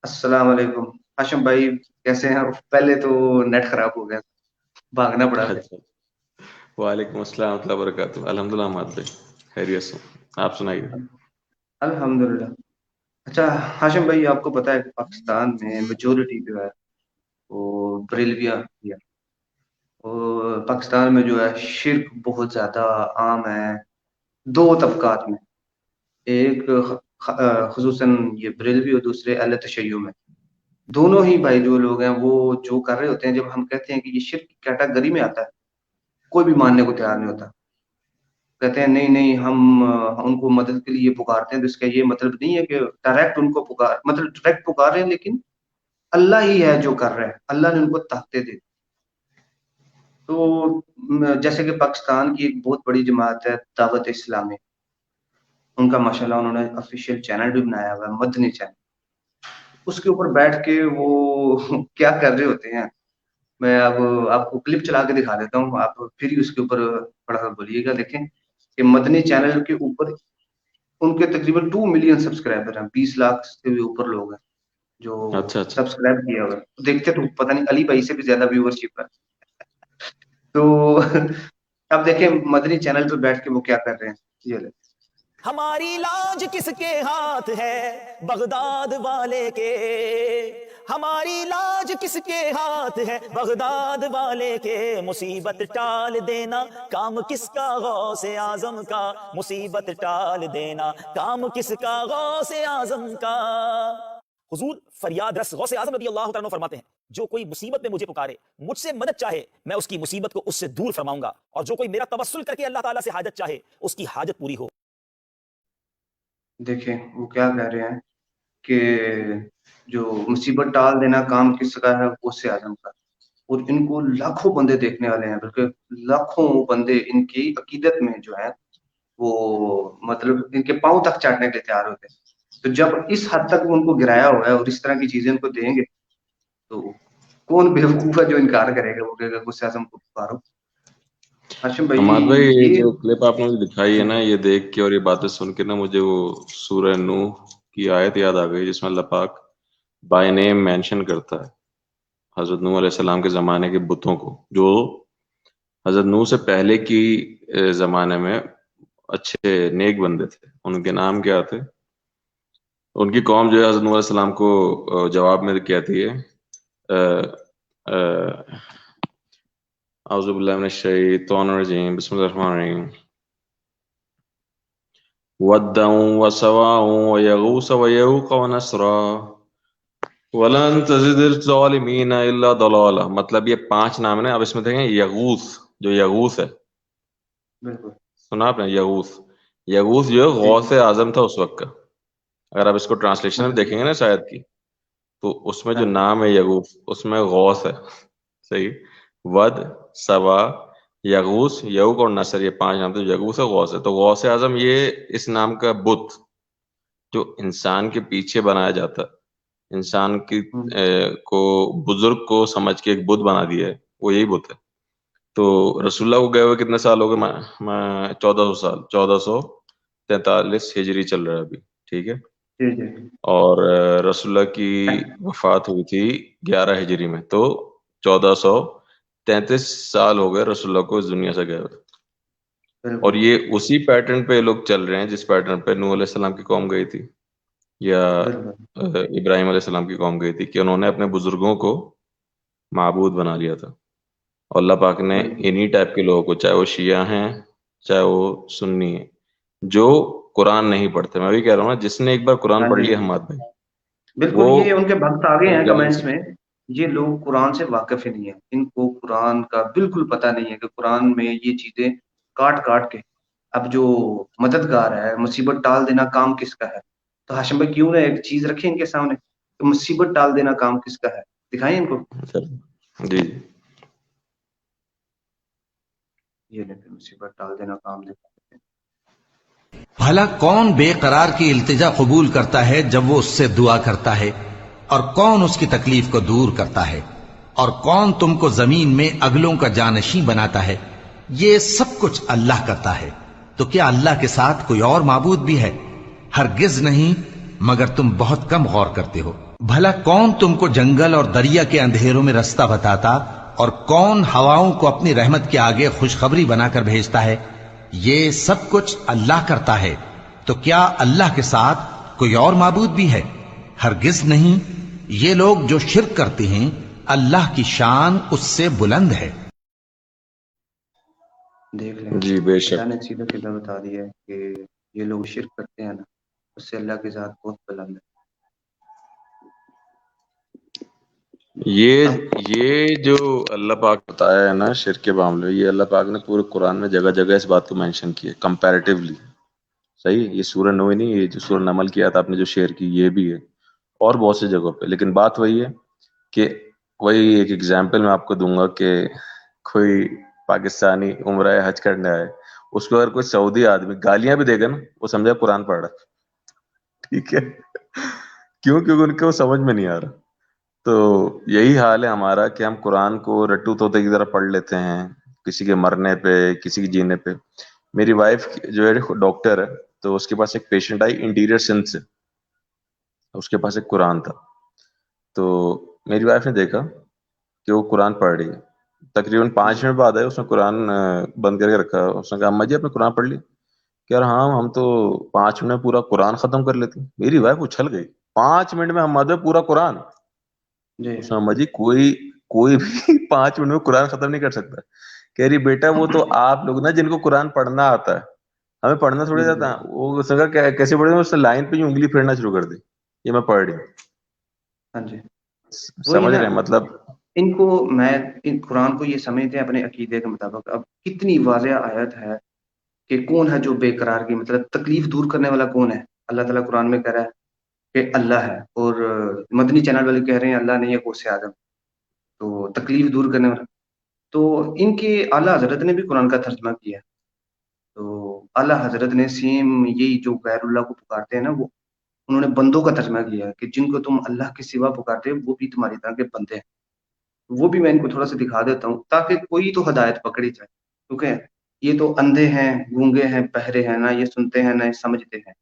अस्सलाम वालेकुम। हाशिम भाई कैसे हैं? पहले तो नेट खराब हो गया, भागना पड़ा फिर। अच्छा। वालेकुम अस्सलाम वरहमतुल्लाहि वबरकातुहू। अल्हम्दुलिल्लाह मात भाई, खैरियत से। आप सुनाइए। अल्हम्दुलिल्लाह। अच्छा, हाशिम भाई आपको पता है कि पाकिस्तान में मेजोरिटी जो है वो बरेलवियां है। और पाकिस्तान में जो है शिर्क बहुत ज्यादा आम है, दो तबकात में। एक खुसूसन ये बरेलवी और दूसरे अहले तशय्युम में। दोनों ही भाई जो लोग हैं वो जो कर रहे होते हैं, जब हम कहते हैं कि ये शिर्क की कैटेगरी में आता है, कोई भी मानने को तैयार नहीं होता। कहते हैं नहीं नहीं हम उनको मदद के लिए पुकारते हैं, तो इसका ये मतलब नहीं है कि डायरेक्ट उनको पुकार मतलब डायरेक्ट पुकार रहे हैं, लेकिन अल्लाह ही है जो कर रहा है, अल्लाह ने उनको ताकते दी। तो जैसे कि पाकिस्तान की एक बहुत बड़ी जमात है दावत इस्लामी, उनका माशाल्लाह उन्होंने ऑफिशियल चैनल भी बनाया हुआ है, मदनी चैनल। उसके ऊपर बैठ के वो क्या कर रहे होते हैं, मैं अब आपको क्लिप चला के दिखा देता हूँ, आप फिर ही उसके ऊपर थोड़ा सा बोलिएगा। देखें कि मदनी चैनल के ऊपर उनके तकरीबन 2 मिलियन सब्सक्राइबर हैं, 20 लाख से भी ऊपर लोग हैं जो अच्छा अच्छा। सब्सक्राइब किया हुआ है। तो देखते तो पता नहीं अली भाई से भी ज्यादा व्यूअरशिप है। तो अब देखें मदनी चैनल पे बैठ के वो क्या कर रहे हैं, ये ले। हमारी लाज किसके हाथ है बगदाद वाले के। हमारी लाज किसके हाथ है बगदाद वाले के। मुसीबत टाल देना काम किसका गौसे आजम का। मुसीबत टाल देना काम किसका गौसे आजम का। हुजूर फरियाद रस गौसे आजम रदी अल्लाह तआला अन्हु फरमाते हैं, जो कोई मुसीबत में मुझे पुकारे, मुझसे मदद चाहे, मैं उसकी मुसीबत को उससे दूर फरमाऊंगा। और जो कोई मेरा तवस्सुल करके अल्लाह ताला से हाजत चाहे, उसकी हाजत पूरी हो। देखें वो क्या कह रहे हैं कि जो मुसीबत टाल देना काम किसका है, वो से आजम का। और इनको लाखों बंदे देखने वाले हैं, बल्कि लाखों बंदे इनकी अकीदत में जो है वो मतलब इनके पांव तक चाटने के लिए तैयार होते हैं। तो जब इस हद तक उनको गिराया हुआ है और इस तरह की चीजें उनको देंगे, तो कौन बेवकूफ है जो इनकार करेगा, वो कहेगा गुस्से आजम को पुकारो। हाशिम भाई हमाद भाई, ये ये जो क्लिप आपने मुझे दिखाई है ना, ये देख के और ये बातें सुन के ना, मुझे वो सूरह नूह की आयत याद आ गई जिसमें अल्लाह पाक बाय नेम मेंशन करता है हजरत नूह अलैहिस्सलाम के जमाने के बुतों को, जो हजरत नूह से पहले की जमाने में अच्छे नेक बंदे थे। उनके नाम क्या थे? उनकी कौम जो है हजरत नूह अलैहिस्सलाम को जवाब में कहती है, औज़ु बिल्लाहि मिनश शैतानिर रजीम, बिस्मिल्लाहिर रहमानिर रहीम। वद्दन व सवाअ व यगूस व यऊक व नस्रा वलन तज़िदिल ज़ालिमीन इल्ला दलाला। मतलब ये 5 नाम है। अब इसमें देखें यगूस, जो यगूस है, बिल्कुल। सुना आपने? यगूस, यगूस जो है जी गौस आजम था उस वक्त का। अगर आप इसको ट्रांसलेशन में बिल्कुल। देखेंगे ना शायद की, तो उसमें जो हाँ, नाम है यगूस, उसमें गौस है। सही। वद, सवा, यगूस, यऊक और नसर, ये 5 नाम थे। यगूस है, गौस है। तो गौस आजम ये इस नाम का बुत जो इंसान के पीछे बनाया जाता है, इंसान की हम्म, को बुजुर्ग को समझ के एक बुत बना दिया है, वो यही बुत है। तो बिल्कुल। रसुल्ला को गए हुए कितने साल हो गए? 1400 साल, 1443 हिजरी चल रहा है अभी। ठीक है। जी जी। और रसुल्ला की वफात हुई थी 11 हिजरी में। तो 1433 साल हो गए रसुल्ला को इस दुनिया से गए हुए। और बिल्कुल। ये उसी पैटर्न पे लोग चल रहे हैं जिस पैटर्न पे नूह अलैहिस्सलाम की कौम गई थी, या बिल्कुल। इब्राहिम अलैहिस्सलाम की कौम गई थी, कि उन्होंने अपने बुजुर्गों को माबूद बना लिया था। और अल्लाह पाक ने बिल्कुल। इन्हीं टाइप के लोगों को, चाहे वो शिया हैं चाहे वो सुन्नी हैं, जो कुरान नहीं पढ़ते, मैं भी कह रहा हूँ ना, जिसने एक बार कुरान हाँ पढ़ जी, लिया हाँ जी। हमारे भाई, बिल्कुल, वो ये उनके भक्त आ गए हैं कमेंट्स गारंटी। में। ये लोग कुरान से वाकिफ ही नहीं है, इनको कुरान का बिल्कुल पता नहीं है कि कुरान में ये चीजें काट काट के। अब जो मददगार है, मुसीबत टाल देना काम किसका है, तो हाशिम भाई क्यों ना एक चीज रखें इनके सामने, तो मुसीबत टाल देना काम किसका है, दिखाएं इनको। जी। ये लेते मुसीबत टाल देना काम दिखाते भला कौन बेकरार की इल्तिजा कबूल करता है जब वो उससे दुआ करता है, और कौन उसकी तकलीफ को दूर करता है, और कौन तुमको जमीन में अगलों का जानशी बनाता है। ये सब कुछ अल्लाह करता है। तो क्या अल्लाह के साथ कोई और माबूद भी है? हरगिज नहीं, मगर तुम बहुत कम गौर करते हो। भला कौन तुमको जंगल और दरिया के अंधेरों में रास्ता बताता और कौन हवाओं को अपनी रहमत के आगे खुशखबरी बनाकर भेजता है? ये सब कुछ अल्लाह करता है, तो क्या अल्लाह के साथ कोई और माबूद भी है? हरगिज नहीं। ये लोग जो शिर्क करते हैं, अल्लाह की शान उससे बुलंद है। देख लें, जी बेशक। अल्लाह ने सीधा सीधा बता दिया है कि ये लोग शिर्क करते हैं ना, उससे अल्लाह के साथ बहुत बुलंद है। ये जो अल्लाह पाक बताया है ना शिर्क के मामले में, ये अल्लाह पाक ने पूरे कुरान में जगह जगह इस बात को मेंशन किया है कंपैरेटिवली। सही है, ये सूरह नूह ही नहीं, ये जो सूरह नमल की आयत आपने जो शेयर की ये भी है और बहुत सी जगहों पे। लेकिन बात वही है कि वही एक एग्जाम्पल मैं आपको दूंगा कि कोई पाकिस्तानी उम्रा हज करने आए, उसको अगर कोई सऊदी आदमी गालियां भी देगा ना, वो समझे कुरान पढ़ रहा है। ठीक है। क्यों? क्योंकि उनको समझ में नहीं आ रहा। तो यही हाल है हमारा कि हम कुरान को रट्टू तोते की तरह पढ़ लेते हैं, किसी के मरने पे, किसी के जीने पे। मेरी वाइफ जो है डॉक्टर है, तो उसके पास एक पेशेंट आई इंटीरियर सिंध से, उसके पास एक कुरान था। तो मेरी वाइफ ने देखा कि वो कुरान पढ़ रही है। तकरीबन 5 मिनट बाद आए, उसने कुरान बंद करके रखा। उसने कहा, अम्मा जी आपने कुरान पढ़ ली? कह रहा हाँ, हम तो 5 मिनट में पूरा कुरान खत्म कर लेते हैं। मेरी वाइफ उछल गई, 5 मिनट में हम पूरा कुरान? जी उसने, अम्मा जी कोई कोई भी 5 मिनट में कुरान खत्म नहीं कर सकता। कह रही बेटा वो तो आप लोग ना जिनको कुरान पढ़ना आता है, हमें पढ़ना थोड़ी आता है। वो उसने कहा, कैसे पढ़े? उसने लाइन पे ही उंगली फेरना शुरू कर दी, ये मैं पढ़ रही हूँ। हाँ जी, वही समझ ना। रहे हैं मतलब? इनको मैं इन कुरान को ये समझते हैं अपने अकीदे के मुताबिक। अब कितनी वाज़ेह आयत है कि कौन है जो बेकरार की मतलब तकलीफ दूर करने वाला कौन है? अल्लाह ताला कुरान में कह रहा है कि अल्लाह है, और मदनी चैनल वाले कह रहे हैं अल्लाह नहीं है, गौसे आजम। तो तकलीफ दूर करने वाला, तो इनके आला हजरत ने भी कुरान का तर्जमा किया है। तो आला हजरत ने सेम यही जो गैरुल्लाह को पुकारते हैं ना, वो उन्होंने बंदों का तर्जमा किया है कि जिनको तुम अल्लाह के सिवा पुकारते हो वो भी तुम्हारी तरह के बंदे हैं। वो भी मैं इनको थोड़ा सा दिखा देता हूँ ताकि कोई तो हदायत पकड़ी जाए। क्योंकि ये तो अंधे हैं, गूंगे हैं, बहरे हैं, ना ये सुनते हैं ना ये समझते हैं।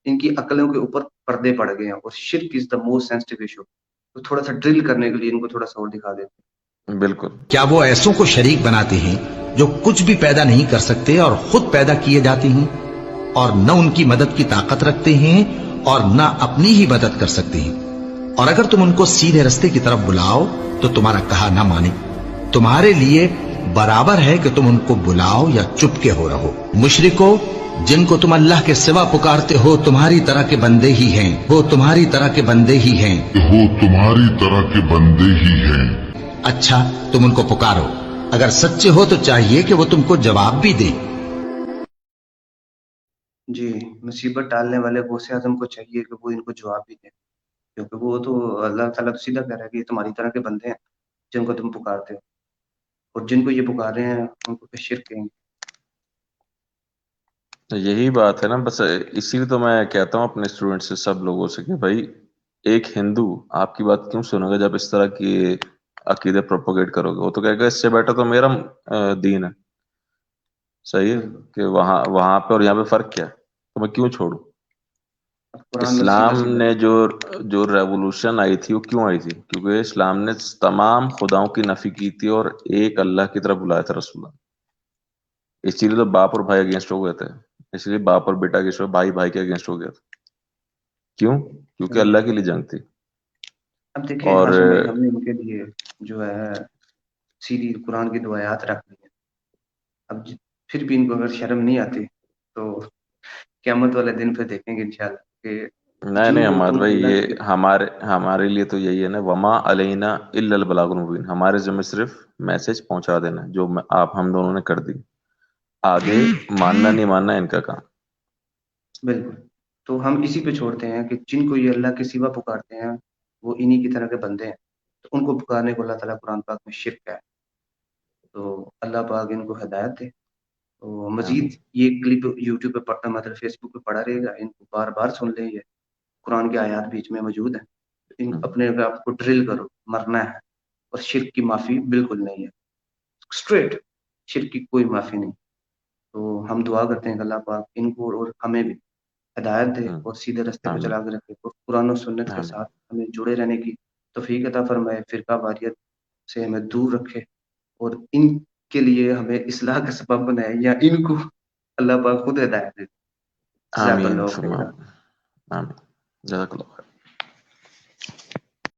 इनकी अकलों के ऊपर पर्दे पड़ गए हैं, और शिर्क is the most sensitive issue. तो थोड़ा सा ड्रिल करने के लिए इनको थोड़ा सा और दिखा देते बिल्कुल। क्या वो ऐसों को शरीक बनाते हैं जो कुछ भी पैदा नहीं कर सकते और खुद पैदा किए जाते हैं, और न उनकी मदद की ताकत रखते हैं और न अपनी ही मदद कर सकते हैं? और अगर तुम उनको सीधे रास्ते की तरफ बुलाओ तो तुम्हारा कहा ना माने। तुम्हारे लिए बराबर है कि तुम उनको बुलाओ या चुपके हो रहो। मुशरिको, जिनको तुम अल्लाह के सिवा पुकारते हो तुम्हारी तरह के बंदे ही हैं, वो तुम्हारी तरह के बंदे ही हैं। वो तुम्हारी तरह के बंदे ही हैं। अच्छा, तुम उनको पुकारो। अगर सच्चे हो तो चाहिए कि वो तुमको जवाब भी दे। जी, मुसीबत डालने वाले गौसे आजम को चाहिए कि वो इनको जवाब भी दे, क्योंकि वो तो अल्लाह ताला तो सीधा कह रहा है कि ये तुम्हारी तरह के बंदे हैं जिनको तुम पुकारते हो, और जिनको ये पुकार रहे हैं उनको फिर शिर्क कहेंगे। तो यही बात है ना, बस इसीलिए तो मैं कहता हूँ अपने स्टूडेंट से, सब लोगों से, कि भाई एक हिंदू आपकी बात क्यों सुनेगा जब इस तरह की अकीदे प्रोपोगेट करोगे? वो तो कहेगा इससे बेटर तो मेरा दीन है। सही है बिल्कुल। कि वहां वहां पे और यहाँ पे फर्क क्या है, तो मैं क्यों छोड़ू? अब कुरान में सीधा इस्लाम सीधा ने जो जो रेवोल्यूशन आई थी वो क्यों आई थी? क्योंकि इस्लाम ने तमाम खुदाओं की नफी की थी और एक अल्लाह की तरफ बुलाया था रसूल। इसीलिए तो बाप और भाई अगेंस्ट हो गए थे, इसलिए बाप और बेटा अगेंस्ट हो, भाई भाई के अगेंस्ट हो गया था। क्यों? क्योंकि बिल्कुल। अल्लाह की ली जंग थी। अब देखिए और हाशिम भाई, हमने इनके लिए जो है सीधी कुरान की दुआयात रख दी है। अब फिर भी इनको अगर शर्म नहीं आती तो क़यामत वाले दिन पे देखेंगे इंशाल्लाह कि नहीं नहीं जिनको अहमद तुम भाई, अल्लाह ये के। हमारे हमारे लिए तो यही है ना, वमा अलैना इल्लल बलागुल मुबीन। हमारे जिम्मे सिर्फ मैसेज पहुंचा देना है, जो आप हम दोनों ने कर दी। आगे मानना नहीं मानना इनका काम। बिल्कुल। तो हम इसी पे छोड़ते हैं कि जिनको ये अल्लाह के सिवा पुकारते हैं वो इन्हीं की तरह के बंदे हैं। तो उनको पुकारने को अल्लाह ताला कुरान पाक में शिर्क है। तो अल्लाह पाक इनको हिदायत दे। तो आमीन। मजीद ये क्लिप यूट्यूब पे मतलब फेसबुक पे पड़ा रहेगा, इनको बार बार सुन लें। ये कुरान के आयत बीच में मौजूद है। इन हम्म, अपने आप को ड्रिल करो, मरना है। और शिर्क की माफी बिल्कुल नहीं है, स्ट्रेट शिर्क की कोई माफी नहीं। तो हम दुआ करते हैं कि अल्लाह पाक इनको और हमें भी ہدایت دے اور سیدھے راستے پہ آمین چلا کے رکھے اور قرآن و سنت کے آمین ساتھ ہمیں جڑے رہنے کی توفیق عطا فرمائے، فرقہ واریت سے ہمیں دور رکھے اور ان کے لیے ہمیں اصلاح کا سبب بنائے، یا ان کو اللہ پاک خود ہدایت دے. جزاک آمین اللہ ثم خیر. آمین آمین جزاک اللہ خیر